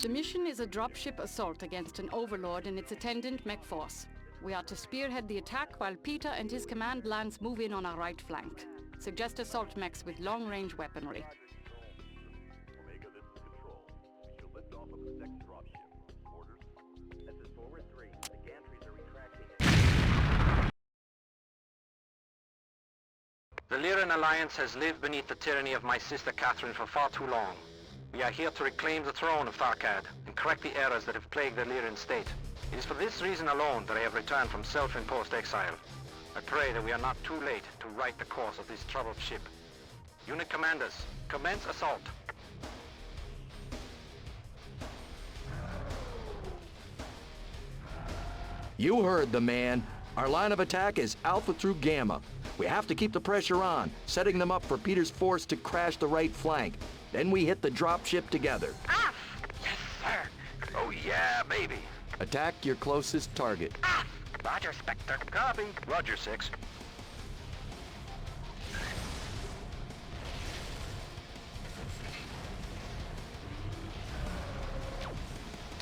The mission is a dropship assault against an overlord and its attendant mech force. We are to spearhead the attack while Peter and his command lands move in on our right flank. Suggest assault mechs with long-range weaponry. Omega, this is Control. We shall lift off of the next dropship. Orders? This is Forward 3. The gantries are retracting. The Lyran Alliance has lived beneath the tyranny of my sister Catherine for far too long. We are here to reclaim the throne of Tharkad and correct the errors that have plagued the Lyran state. It is for this reason alone that I have returned from self-imposed exile. I pray that we are not too late to right the course of this troubled ship. Unit commanders, commence assault. You heard the man. Our line of attack is Alpha through Gamma. We have to keep the pressure on, setting them up for Peter's force to crash the right flank. Then we hit the dropship together. Ah! Yes, sir. Oh yeah, baby. Attack your closest target. Ah! Roger, Spectre. Copy. Roger, 6.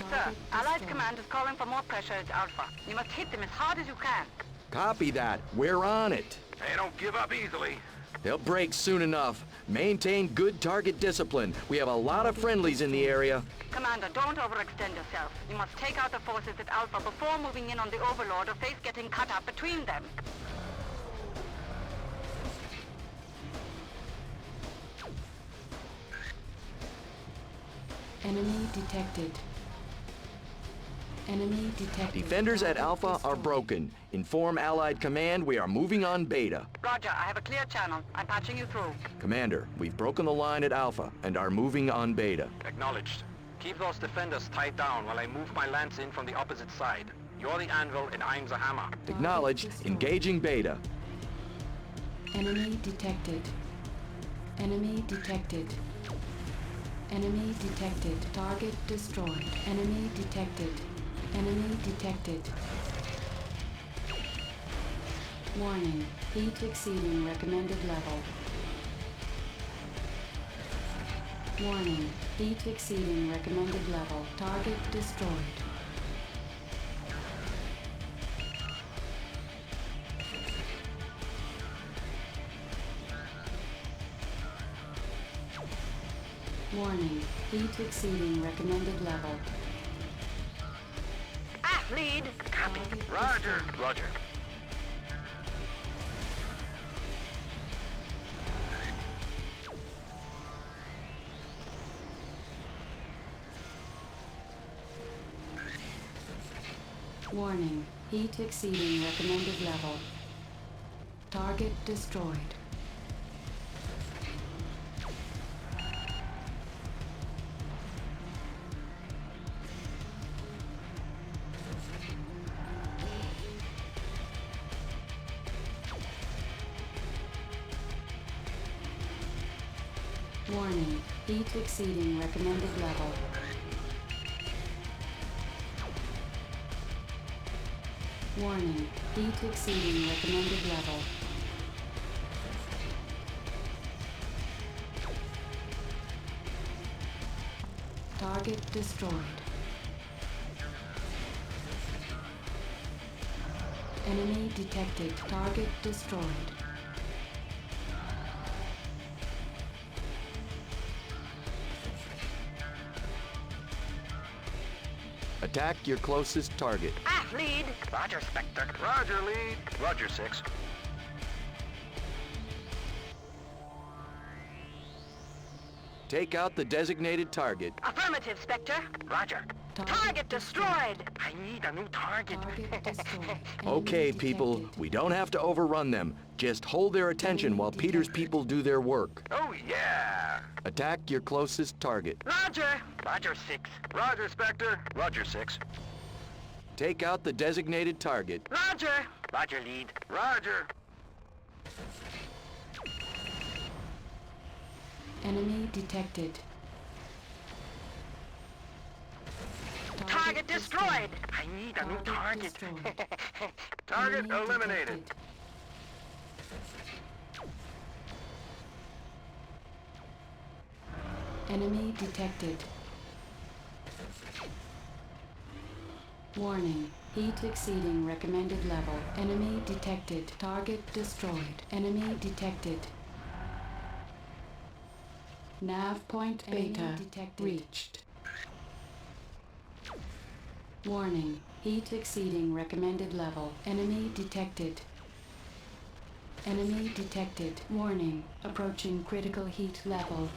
Sir, Allied Command is calling for more pressure at Alpha. You must hit them as hard as you can. Copy that. We're on it. They don't give up easily. They'll break soon enough. Maintain good target discipline. We have a lot of friendlies in the area. Commander, don't overextend yourself. You must take out the forces at Alpha before moving in on the Overlord or face getting cut up between them. Enemy detected. Enemy detected. Defenders at Alpha are broken. Inform Allied Command we are moving on Beta. Roger, I have a clear channel. I'm patching you through. Commander, we've broken the line at Alpha and are moving on Beta. Acknowledged. Keep those defenders tied down while I move my lance in from the opposite side. You're the anvil and I'm the hammer. Acknowledged. Engaging Beta. Enemy detected. Enemy detected. Enemy detected. Target destroyed. Enemy detected. Enemy detected. Warning. Heat exceeding recommended level. Warning. Heat exceeding recommended level. Target destroyed. Warning. Heat exceeding recommended level. Ah, lead! Copy. Roger. Roger. Warning. Heat exceeding recommended level. Target destroyed. Warning. Heat exceeding recommended level. Warning. Heat exceeding recommended level. Target destroyed. Enemy detected. Target destroyed. Attack your closest target. Ah, lead! Roger, Spectre. Roger, lead. Roger, 6. Take out the designated target. Affirmative, Spectre. Roger. Target destroyed! I need a new target. Target destroyed. Okay, Enemy people, detected. we don't have to overrun them. Just hold their attention while Peter's people do their work. Oh, yeah. Attack your closest target. Roger! Roger, 6. Roger, Spectre. Roger, 6. Take out the designated target. Roger! Roger, lead. Roger. Enemy detected. Target destroyed! I need a new target. destroyed. Target Enemy eliminated. detected. Enemy detected. Warning. Heat exceeding recommended level. Enemy detected. Target destroyed. Enemy detected. Nav point beta reached. Warning. Heat exceeding recommended level. Enemy detected. Enemy detected. Warning. Approaching critical heat level.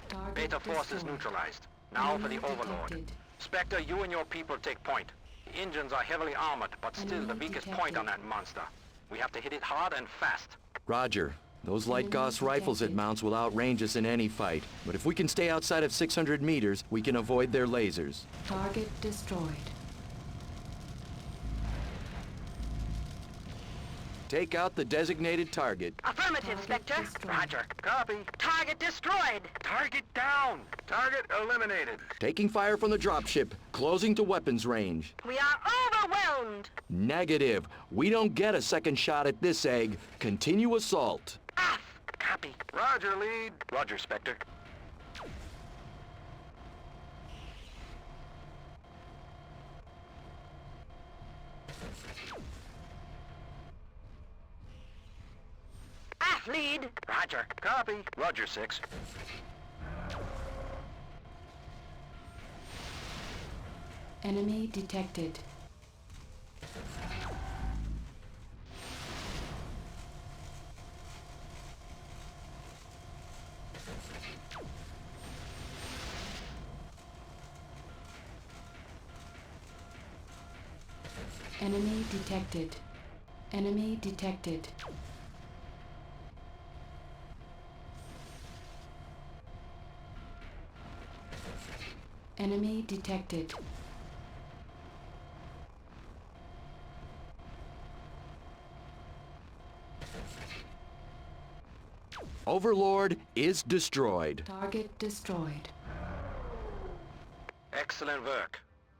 Target Beta force is destroyed. neutralized. Now for the Enemy Overlord. detected. Spectre, you and your people take point. The engines are heavily armored, but still the Enemy weakest point on detected. that monster. We have to hit it hard and fast. Roger. Those light Enemy Gauss rifles it detected. mounts will outrange us in any fight. But if we can stay outside of 600 meters, we can avoid their lasers. Target destroyed. Take out the designated target. Affirmative, Target Spectre. destroyed. Roger. Copy. Target destroyed. Target down. Target eliminated. Taking fire from the dropship. Closing to weapons range. We are overwhelmed. Negative. We don't get a second shot at this egg. Continue assault. Off. Copy. Roger, lead. Roger, Spectre. Off lead. Roger. Copy. Roger, 6. Enemy detected. Enemy detected. Enemy detected. Enemy detected. Overlord is destroyed. Target destroyed. Excellent work.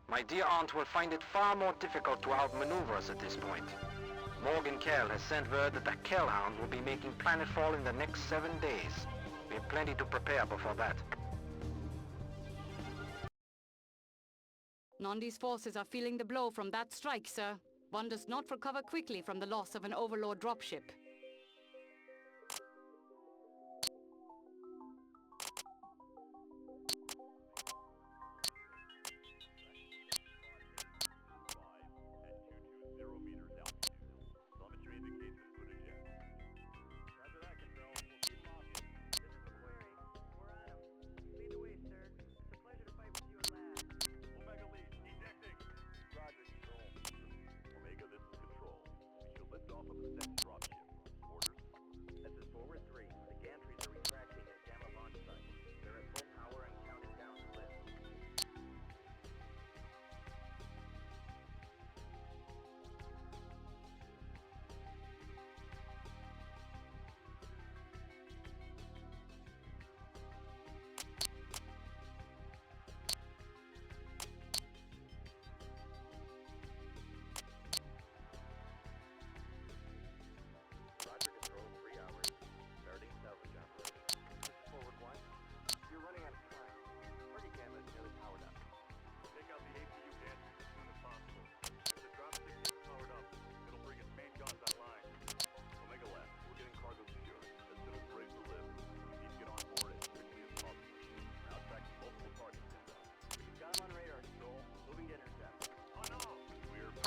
My dear aunt will find it far more difficult to outmaneuver us at this point. Morgan Kell has sent word that the Kellhound will be making planetfall in the next 7 days. We have plenty to prepare before that. Nondi's forces are feeling the blow from that strike, sir. One does not recover quickly from the loss of an Overlord dropship.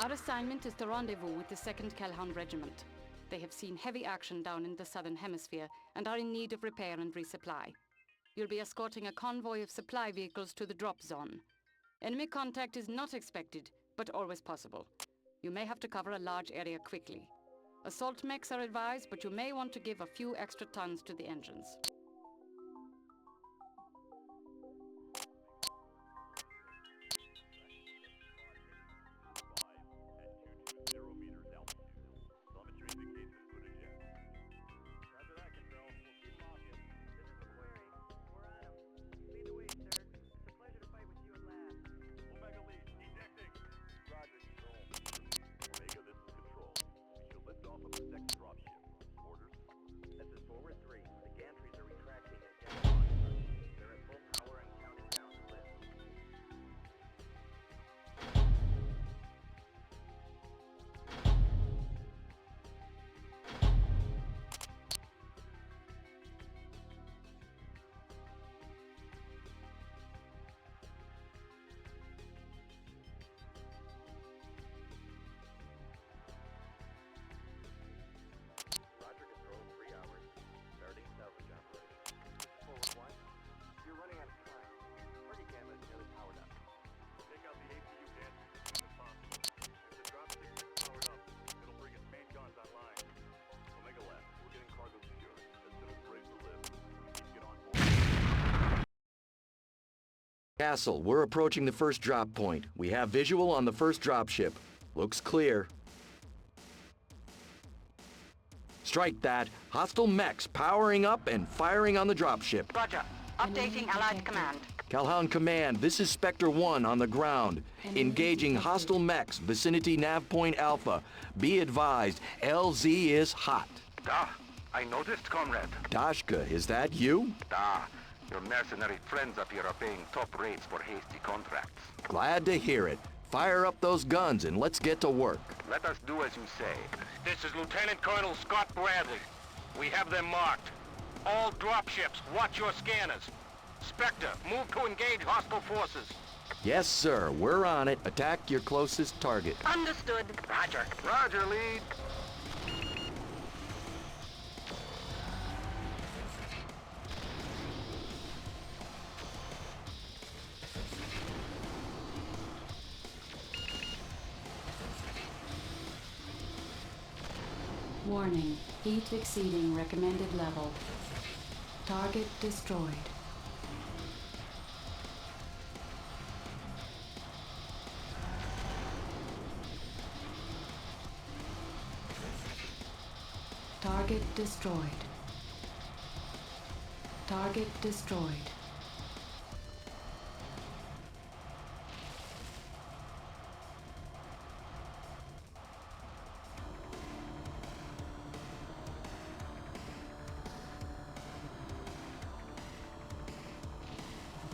Our assignment is to rendezvous with the 2nd Kellhound Regiment. They have seen heavy action down in the southern hemisphere and are in need of repair and resupply. You'll be escorting a convoy of supply vehicles to the drop zone. Enemy contact is not expected, but always possible. You may have to cover a large area quickly. Assault mechs are advised, but you may want to give a few extra tons to the engines. Off of the second dropship. Orders? This is forward 3. The gantries are Castle, we're approaching the first drop point. We have visual on the first dropship. Looks clear. Strike that. Hostile mechs powering up and firing on the dropship. Roger. Updating Allied command. Calhoun Command, this is Spectre 1 on the ground. Engaging hostile mechs, vicinity nav point Alpha. Be advised, LZ is hot. I noticed, comrade. Dashka, is that you? Your mercenary friends up here are paying top rates for hasty contracts. Glad to hear it. Fire up those guns and let's get to work. Let us do as you say. This is Lieutenant Colonel Scott Bradley. We have them marked. All dropships, watch your scanners. Spectre, move to engage hostile forces. Yes, sir. We're on it. Attack your closest target. Understood. Roger. Roger, lead. Warning. Heat exceeding recommended level. Target destroyed. Target destroyed. Target destroyed.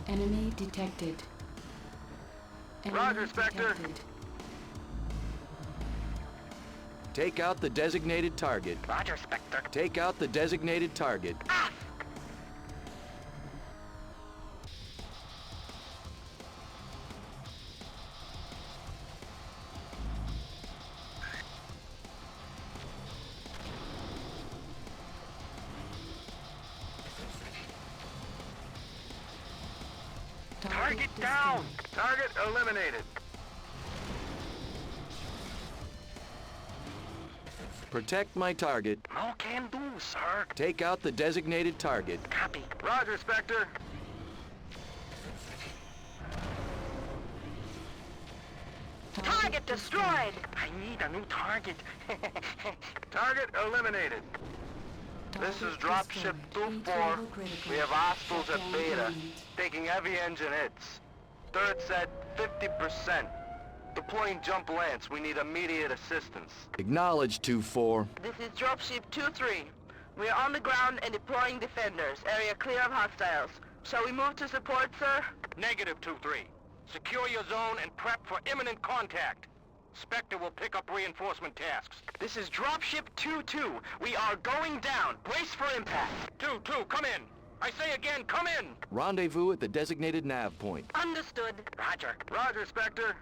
Enemy detected. Enemy Roger, Spectre. detected. Take out the designated target. Roger, Spectre. Take out the designated target. Target down! Target eliminated. Protect my target. No can do, sir. Take out the designated target. Copy. Roger, Spectre. Target destroyed. I need a new target. Target eliminated. This is dropship 2-4. We have hostiles at Beta, taking heavy engine hits. Third set, 50%. Deploying jump lance, we need immediate assistance. Acknowledge 2-4. This is dropship 2-3. We are on the ground and deploying defenders. Area clear of hostiles. Shall we move to support, sir? Negative 2-3. Secure your zone and prep for imminent contact. Spectre will pick up reinforcement tasks. This is dropship 2-2. We are going down. Brace for impact. 2-2, come in. I say again, come in. Rendezvous at the designated nav point. Understood. Roger. Roger, Spectre.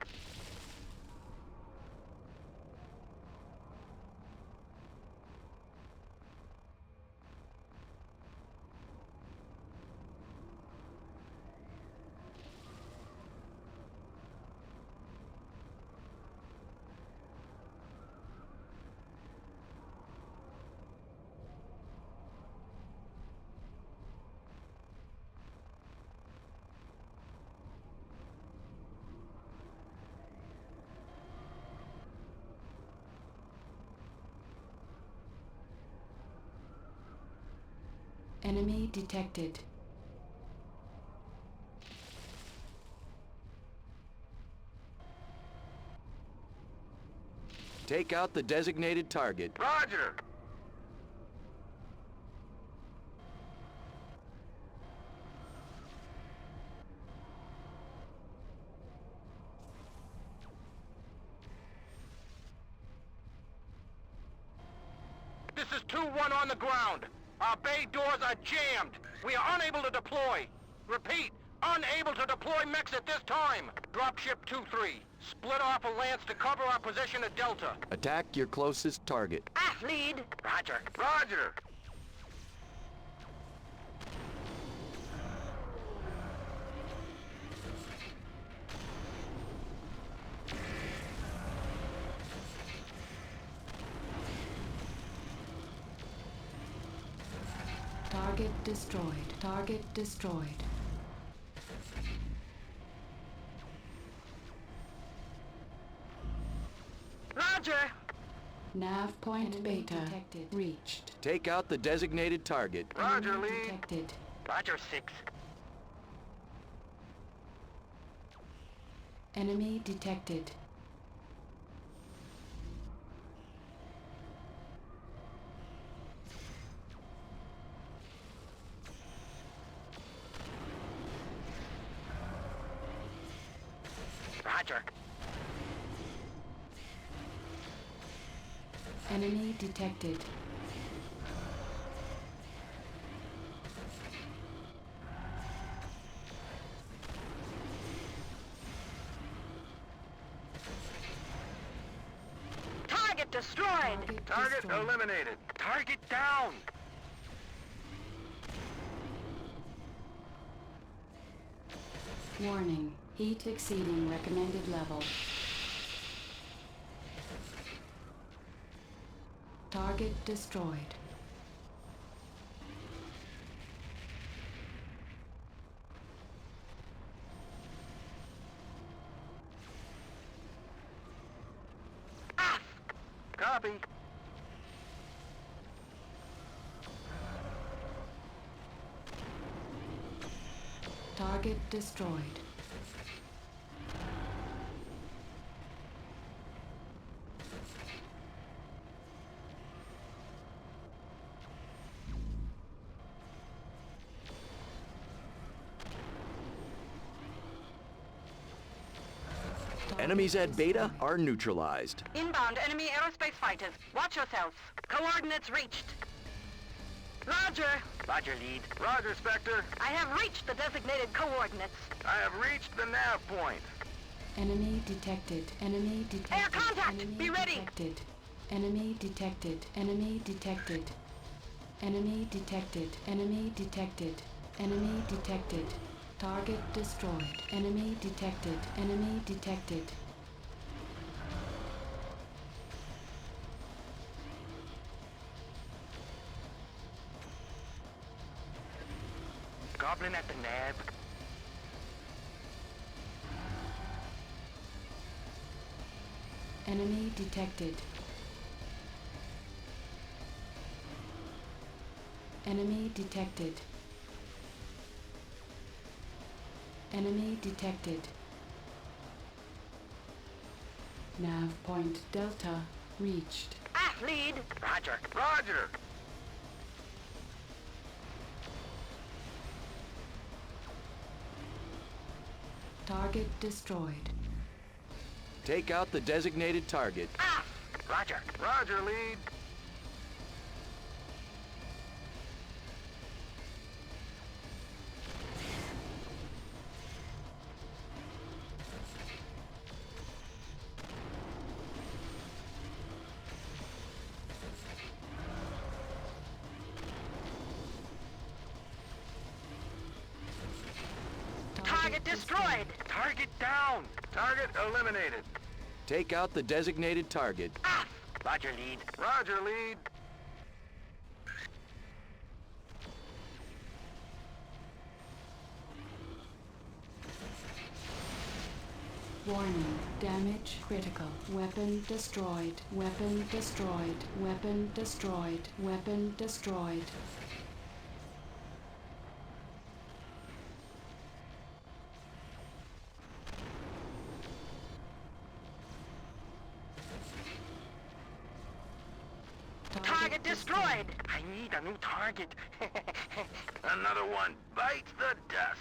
Enemy detected. Take out the designated target. Roger. This is 2-1 on the ground. Our bay doors are jammed. We are unable to deploy. Repeat, unable to deploy mechs at this time. Dropship 2-3. Split off a lance to cover our position at Delta. Attack your closest target. Lead. Roger. Roger. Target destroyed. Target destroyed. Nav point Enemy beta detected. Reached. Take out the designated target. Roger, Enemy lead. detected. Roger, 6. Enemy detected. Roger. Enemy detected. Target destroyed! Target destroyed. eliminated. Target down. Warning. Heat exceeding recommended level. Target destroyed. Copy. Target destroyed. Enemies at Beta are neutralized. Inbound enemy aerospace fighters. Watch yourselves. Coordinates reached. Roger. Roger, lead. Roger, Spectre. I have reached the designated coordinates. I have reached the nav point. Enemy detected. Enemy detected. Air contact! Enemy Be ready! Detected. Enemy detected. Enemy detected. Enemy detected. Enemy detected. Enemy detected. Target destroyed. Enemy detected. Enemy detected. Goblin at the nav. Enemy detected. Enemy detected. Enemy detected. Nav point Delta reached. Lead. Roger. Roger. Target destroyed. Take out the designated target. Roger. Roger, lead. Target destroyed. Target down. Target eliminated. Take out the designated target. Roger, lead. Roger, lead. Warning. Damage critical. Weapon destroyed. Weapon destroyed. Weapon destroyed. Weapon destroyed. Target destroyed. I need a new target. Another one bites the dust.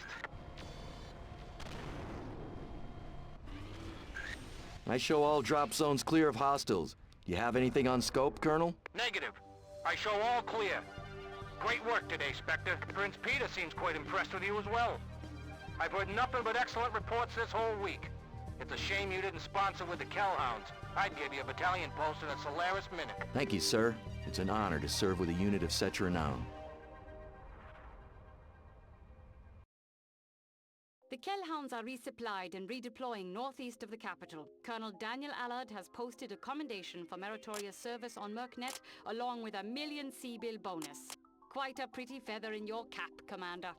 I show all drop zones clear of hostiles. You have anything on scope, Colonel? Negative. I show all clear. Great work today, Spectre. Prince Peter seems quite impressed with you as well. I've heard nothing but excellent reports this whole week. It's a shame you didn't sponsor with the Kellhounds. I'd give you a battalion post in a Solaris minute. Thank you, sir. It's an honor to serve with a unit of such renown. The Kellhounds are resupplied and redeploying northeast of the capital. Colonel Daniel Allard has posted a commendation for meritorious service on MERCnet, along with a $1 million C-bill bonus. Quite a pretty feather in your cap, Commander.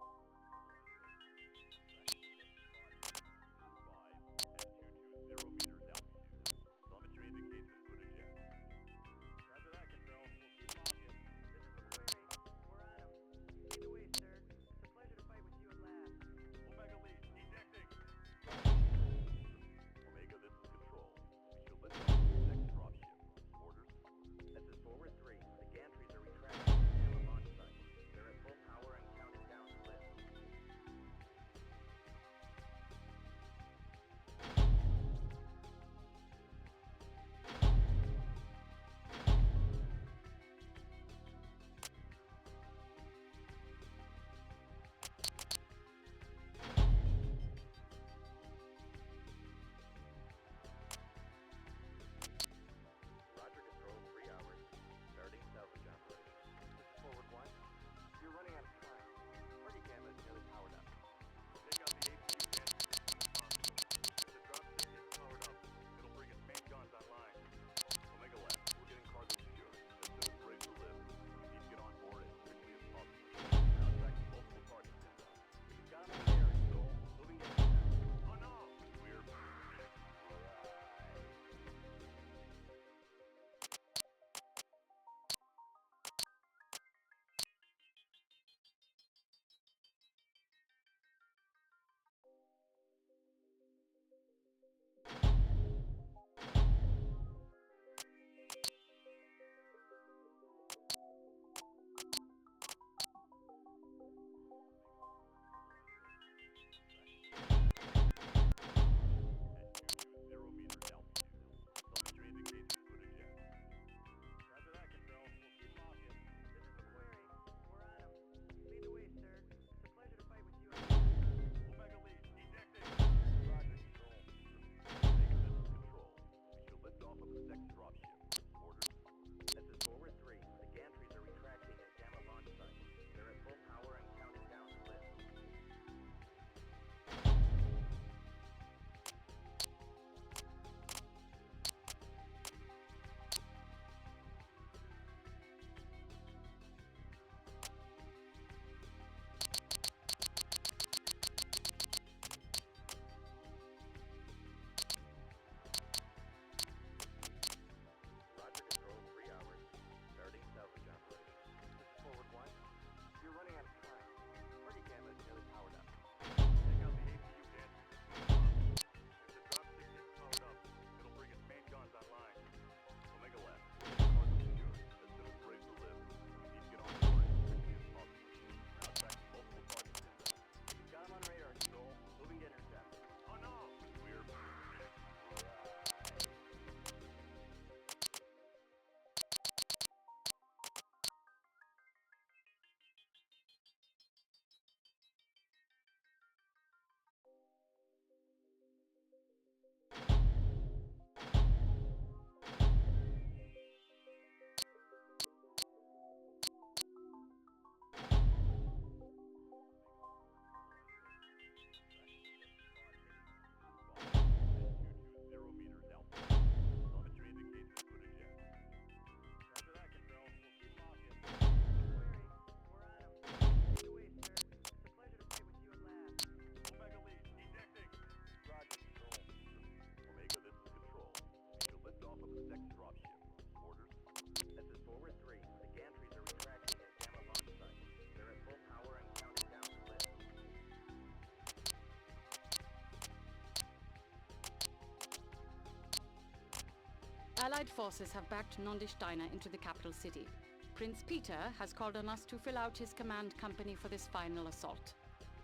Allied forces have backed Nandi Steiner into the capital city. Prince Peter has called on us to fill out his command company for this final assault.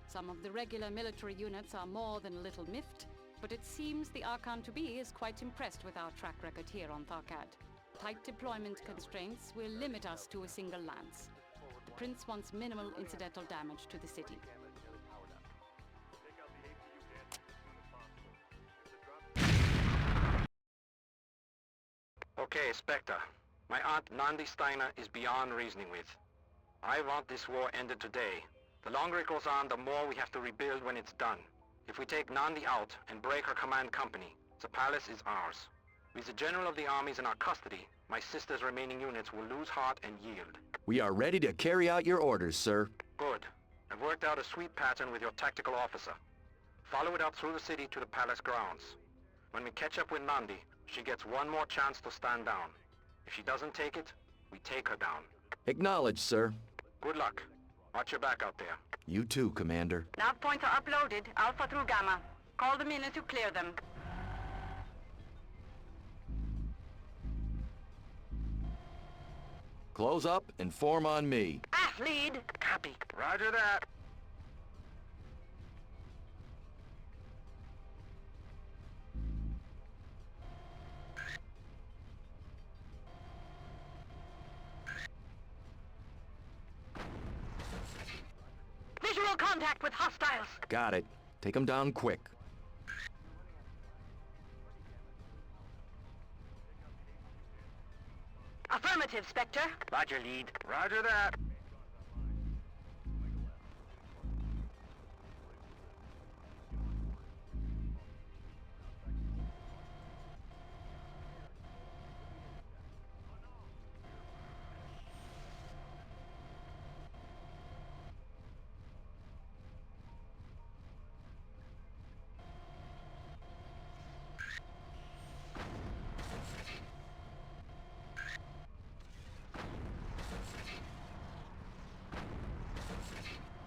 Some of the regular military units are more than a little miffed, but it seems the Archon-to-be is quite impressed with our track record here on Tharkad. Tight deployment constraints will limit us to a single lance. The Prince wants minimal incidental damage to the city. Okay, Spectre. My aunt Nandi Steiner is beyond reasoning with. I want this war ended today. The longer it goes on, the more we have to rebuild when it's done. If we take Nandi out and break her command company, the palace is ours. With the general of the armies in our custody, my sister's remaining units will lose heart and yield. We are ready to carry out your orders, sir. Good. I've worked out a sweep pattern with your tactical officer. Follow it up through the city to the palace grounds. When we catch up with Nandi, she gets one more chance to stand down. If she doesn't take it, we take her down. Acknowledged, sir. Good luck. Watch your back out there. You too, Commander. Nav points are uploaded, Alpha through Gamma. Call them in as you clear them. Close up and form on me. Aft lead. Copy. Roger that. Visual contact with hostiles. Got it. Take them down quick. Affirmative, Spectre. Roger, lead. Roger that.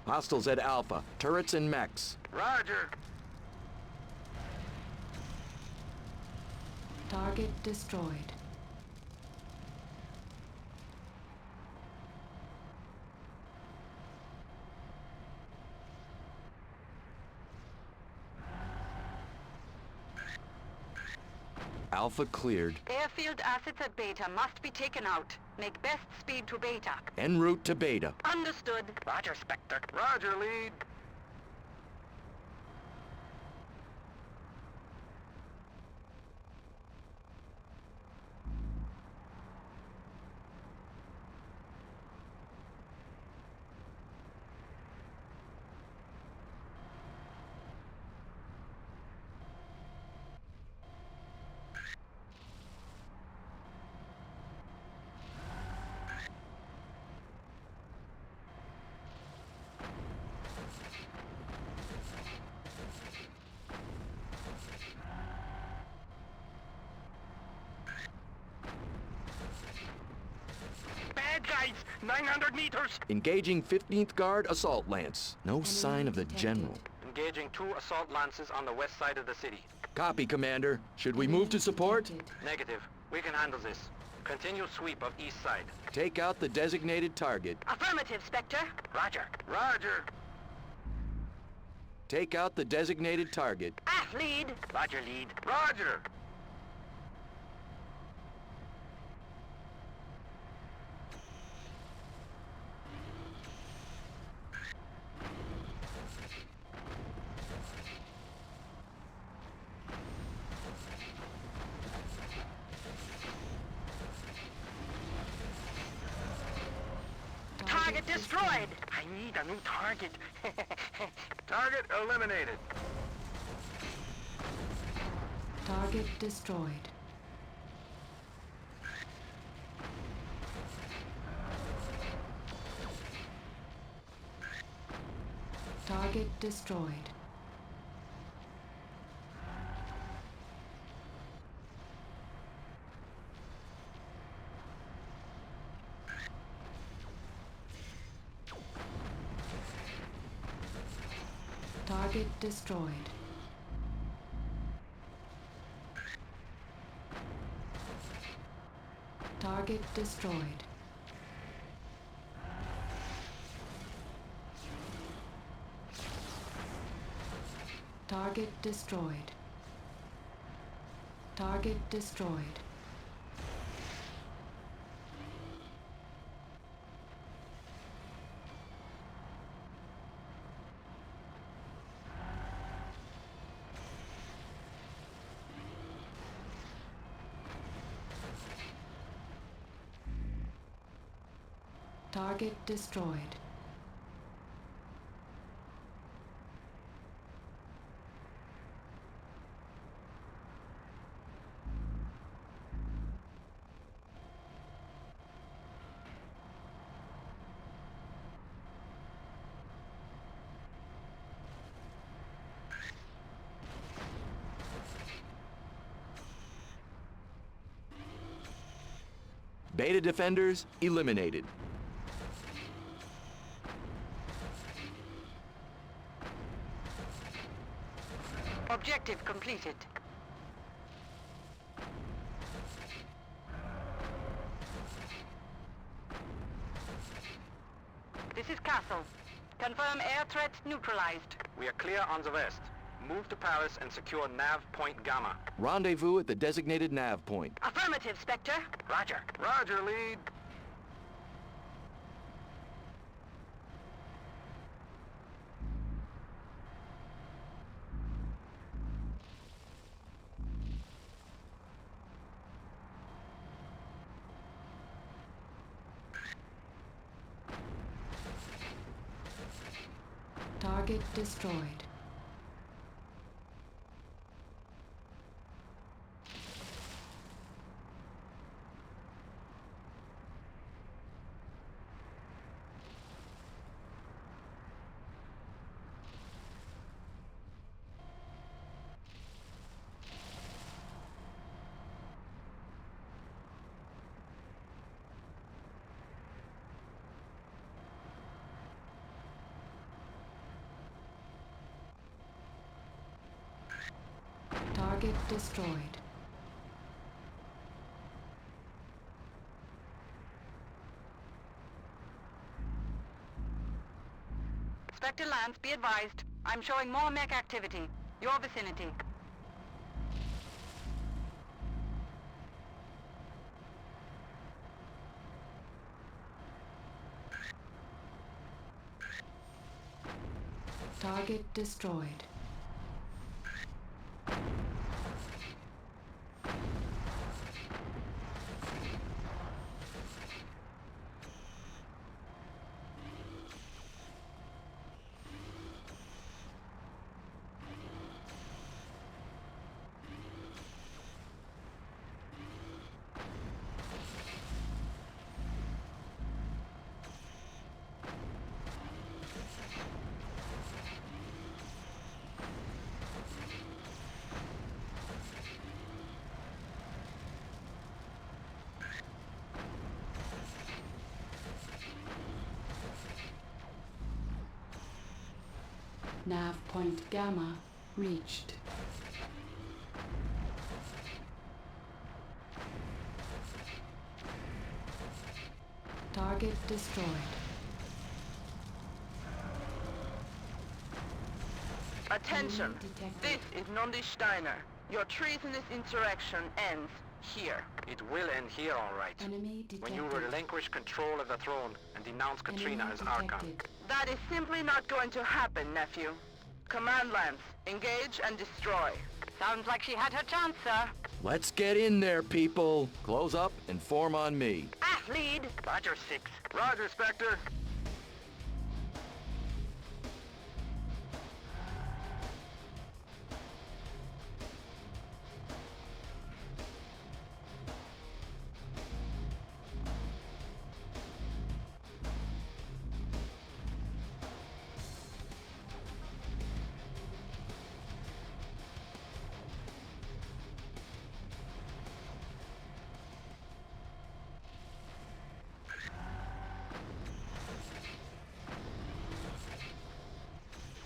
Hostiles at Alpha. Turrets and mechs. Roger. Target destroyed. Alpha cleared. Airfield assets at Beta must be taken out. Make best speed to Beta. En route to Beta. Understood. Roger, Spectre. Roger, lead. Bad guys! 900 meters! Engaging 15th Guard Assault Lance. No sign of the General. Engaging 2 assault lances on the west side of the city. Copy, Commander. Should we move to support? Detected. Negative. We can handle this. Continue sweep of east side. Take out the designated target. Affirmative, Spectre. Roger. Roger. Take out the designated target. Aft lead. Roger, lead. Roger. Target destroyed. I need a new target. Target eliminated. Target destroyed. Target destroyed. Target destroyed. Target destroyed. Target destroyed. Target destroyed. Target destroyed. Beta defenders eliminated. Objective completed. This is Castle. Confirm air threat neutralized. We are clear on the west. Move to Paris and secure nav point Gamma. Rendezvous at the designated nav point. Affirmative, Spectre. Roger. Roger, lead. Target destroyed. Target destroyed. Spectre Lance, be advised. I'm showing more mech activity. Your vicinity. Target destroyed. Nav point Gamma reached. Target destroyed. Attention! Detected. This is Nondi Steiner. Your treasonous insurrection ends here. It will end here, all right. Enemy When detected. you relinquish control of the throne and denounce Katrina Enemy as Archon. detected. That is simply not going to happen, nephew. Command Lance, engage and destroy. Sounds like she had her chance, sir. Let's get in there, people. Close up and form on me. Lead. Roger, 6. Roger, Spectre.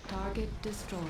Target destroyed.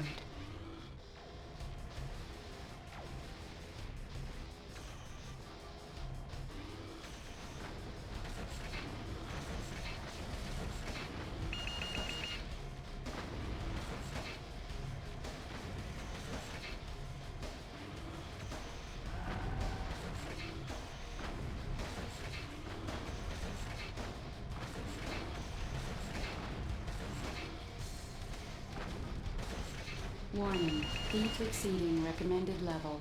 Warning, heat exceeding recommended level.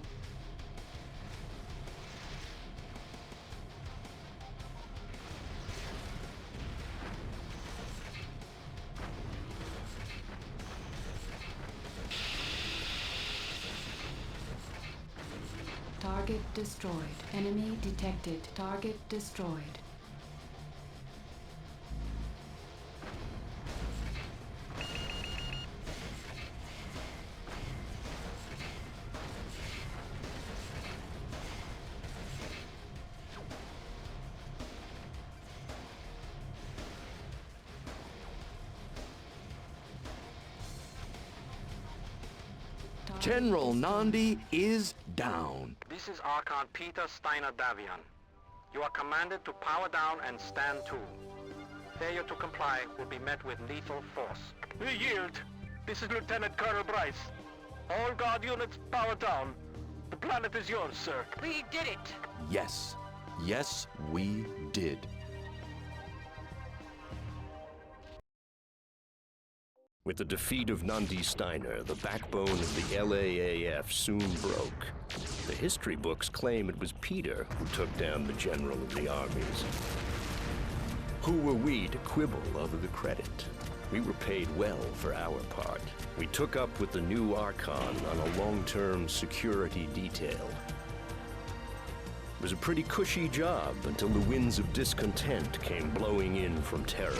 Target destroyed. Enemy detected. Target destroyed. General Nandi is down. This is Archon Peter Steiner Davion. You are commanded to power down and stand to. Failure to comply will be met with lethal force. We yield. This is Lieutenant Colonel Bryce. All guard units power down. The planet is yours, sir. We did it! Yes. Yes, we did. With the defeat of Nandi Steiner, the backbone of the LAAF soon broke. The history books claim it was Peter who took down the general of the armies. Who were we to quibble over the credit? We were paid well for our part. We took up with the new Archon on a long-term security detail. It was a pretty cushy job until the winds of discontent came blowing in from Terra.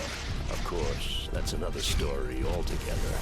Of course, that's another story altogether.